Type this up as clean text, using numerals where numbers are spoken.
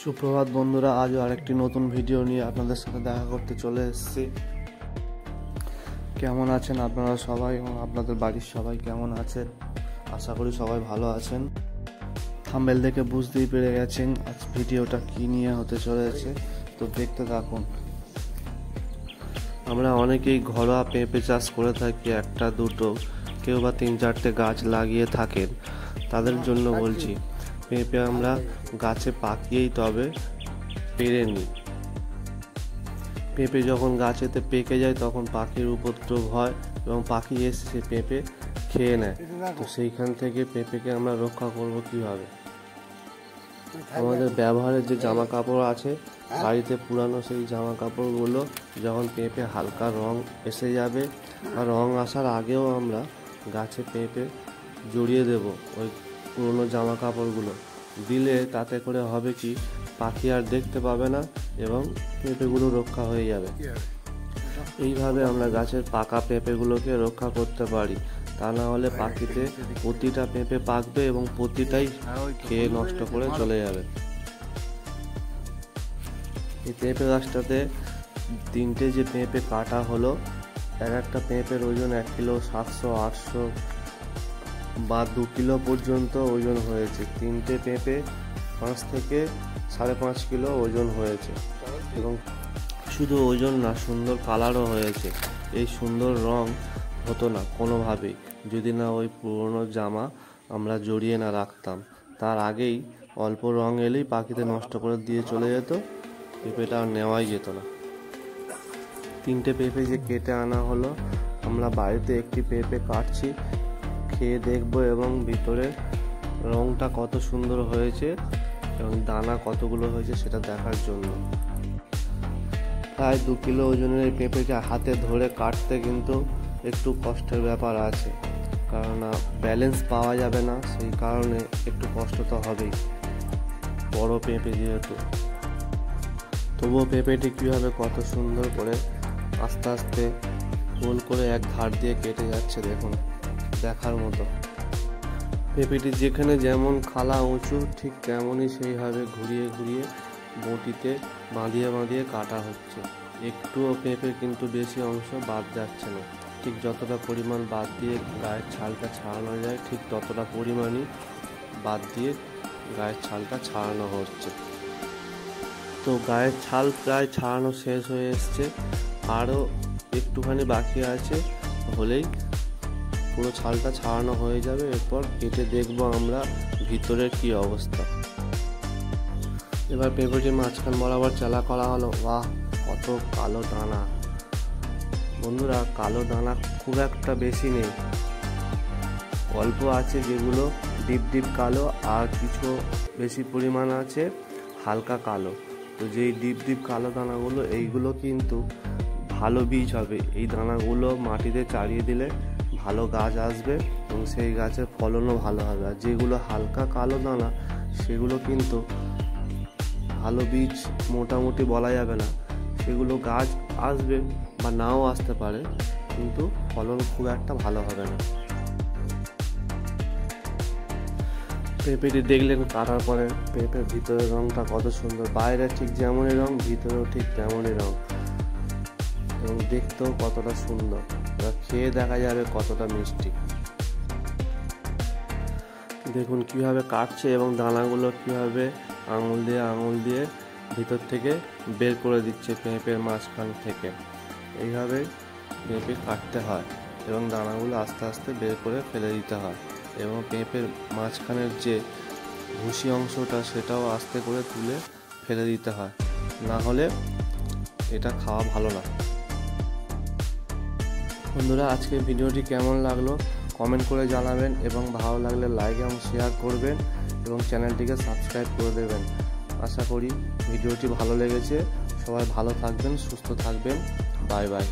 সুপ্রভাত বন্ধুরা, আজও আরেকটি নতুন ভিডিও নিয়ে আপনাদের সাথে দেখা করতে চলে এসেছি। কেমন আছেন আপনারা সবাই এবং আপনাদের বাড়ির সবাই কেমন আছেন? আশা করি সবাই ভালো আছেন। থাম্বনেল দেখে বুঝতেই পেরে গেছেন আজ ভিডিওটা কি নিয়ে হতে চলেছে, তো দেখতে থাকুন। আমরা অনেকেই ঘরোয়া পেঁপে চাষ করে থাকি, একটা দুটো কেউ বা 3-4টে গাছ লাগিয়ে থাকেন। তাদের জন্য বলছি, পেঁপে আমরা গাছে পাকিয়েই তবে পেরে নিই। পেঁপে যখন গাছেতে পেকে যায় তখন পাখির উপদ্রব হয় এবং পাখি এসে সে পেঁপে খেয়ে নেয়। তো সেইখান থেকে পেঁপেকে আমরা রক্ষা করব কিভাবে? আমাদের ব্যবহারের যে জামা কাপড় আছে বাড়িতে পুরানো, সেই জামা কাপড়গুলো যখন পেঁপে হালকা রং এসে যাবে বা রং আসার আগেও আমরা গাছে পেঁপে জড়িয়ে দেব। ওই পুরনো জামা কাপড়গুলো দিলে তাতে করে হবে কি, পাখি আর দেখতে পাবে না এবং পেঁপেগুলো রক্ষা হয়ে যাবে। এইভাবে আমরা গাছের পাকা পেঁপেগুলোকে রক্ষা করতে পারি। তা না হলে পাখিতে প্রতিটা পেঁপে পাকবে এবং প্রতিটাই খেয়ে নষ্ট করে চলে যাবে। এই পেঁপে গাছটাতে 3টে যে পেঁপে কাটা হলো, একটা পেঁপের ওজন 1 কিলো 700-800 বা 2 কিলো পর্যন্ত ওজন হয়েছে। 3টে পেঁপে 5 থেকে 5.5 কিলো ওজন হয়েছে এবং শুধু ওজন না, সুন্দর কালারও হয়েছে। এই সুন্দর রং হতো না কোনোভাবেই যদি না ওই পুরনো জামা আমরা জড়িয়ে না রাখতাম। তার আগেই অল্প রং এলেই পাখিতে নষ্ট করে দিয়ে চলে যেত, পেঁপেটা আর নেওয়াই যেত না। 3টে পেঁপে যে কেটে আনা হলো, আমরা বাড়িতে একটি পেঁপে কাটছি, খেয়ে দেখবো এবং ভিতরে রংটা কত সুন্দর হয়েছে এবং দানা কতগুলো হয়েছে সেটা দেখার জন্য। প্রায় 2 কিলো ওজনের এই পেঁপেকে হাতে ধরে কাটতে কিন্তু একটু কষ্টের ব্যাপার আছে, কারণ ব্যালেন্স পাওয়া যাবে না, সেই কারণে একটু কষ্ট তো হবেই, বড় পেঁপে যেহেতু। তবুও পেঁপেটি কীভাবে কত সুন্দর করে আস্তে আস্তে গোল করে এক ধার দিয়ে কেটে যাচ্ছে, দেখুন, দেখার মতো। পেঁপেটি যেখানে যেমন খালা উঁচু, ঠিক তেমনই সেইভাবে ঘুরিয়ে ঘুরিয়ে বটিতে বাঁধিয়ে বাঁধিয়ে কাটা হচ্ছে। একটুও পেঁপে কিন্তু বেশি অংশ বাদ যাচ্ছে না। ঠিক যতটা পরিমাণ বাদ দিয়ে গায়ের ছালটা ছাড়ানো যায়, ঠিক ততটা পরিমাণই বাদ দিয়ে গায়ের ছালটা ছাড়ানো হচ্ছে। তো গায়ের ছাল প্রায় ছাড়ানো শেষ হয়ে এসছে, আরও একটুখানি বাকি আছে, হলেই পুরো ছালটা ছাড়ানো হয়ে যাবে। এরপর কেটে দেখবো আমরা ভিতরের কি অবস্থা। এবার পেঁপেটির মাঝখান বরাবর চালা করা হলো। বাহ, কত কালো দানা! বন্ধুরা, কালো দানা খুব একটা বেশি নেই, অল্প আছে যেগুলো ডিপ ডিপ কালো, আর কিছু বেশি পরিমাণ আছে হালকা কালো। তো যেই ডিপ ডিপ কালো দানাগুলো, এইগুলো কিন্তু ভালো বীজ হবে। এই দানাগুলো মাটিতে চাড়িয়ে দিলে ভালো গাছ আসবে এবং সেই গাছের ফলনও ভালো হবে। আর যেগুলো হালকা কালো দানা, সেগুলো কিন্তু ভালো বীজ মোটামুটি বলা যাবে না, সেগুলো গাছ আসবে বা নাও আসতে পারে, কিন্তু ফলন খুব একটা ভালো হবে না। পেঁপেটি দেখলেন কাটার পরে পেঁপের ভিতরের রংটা কত সুন্দর, বাইরে ঠিক যেমনই রং, ভিতরেও ঠিক তেমনই রং এবং দেখতেও কতটা সুন্দর, খেয়ে দেখা যাবে কতটা মিষ্টি। দেখুন কিভাবে কাটছে এবং দানাগুলো কিভাবে আঙুল দিয়ে ভিতর থেকে বের করে দিচ্ছে পেঁপের মাঝখান থেকে। এইভাবে পেঁপে কাটতে হয় এবং দানাগুলো আস্তে আস্তে বের করে ফেলে দিতে হয় এবং পেঁপের মাঝখানের যে ভুসি অংশটা, সেটাও আস্তে করে তুলে ফেলে দিতে হয়, না হলে এটা খাওয়া ভালো না। বন্ধুরা, আজকের ভিডিওটি কেমন লাগলো কমেন্ট করে জানাবেন এবং ভালো লাগলে লাইক এবং শেয়ার করবেন এবং চ্যানেলটিকে সাবস্ক্রাইব করে দেবেন। আশা করি ভিডিওটি ভালো লেগেছে। সবাই ভালো থাকবেন, সুস্থ থাকবেন। Bye bye.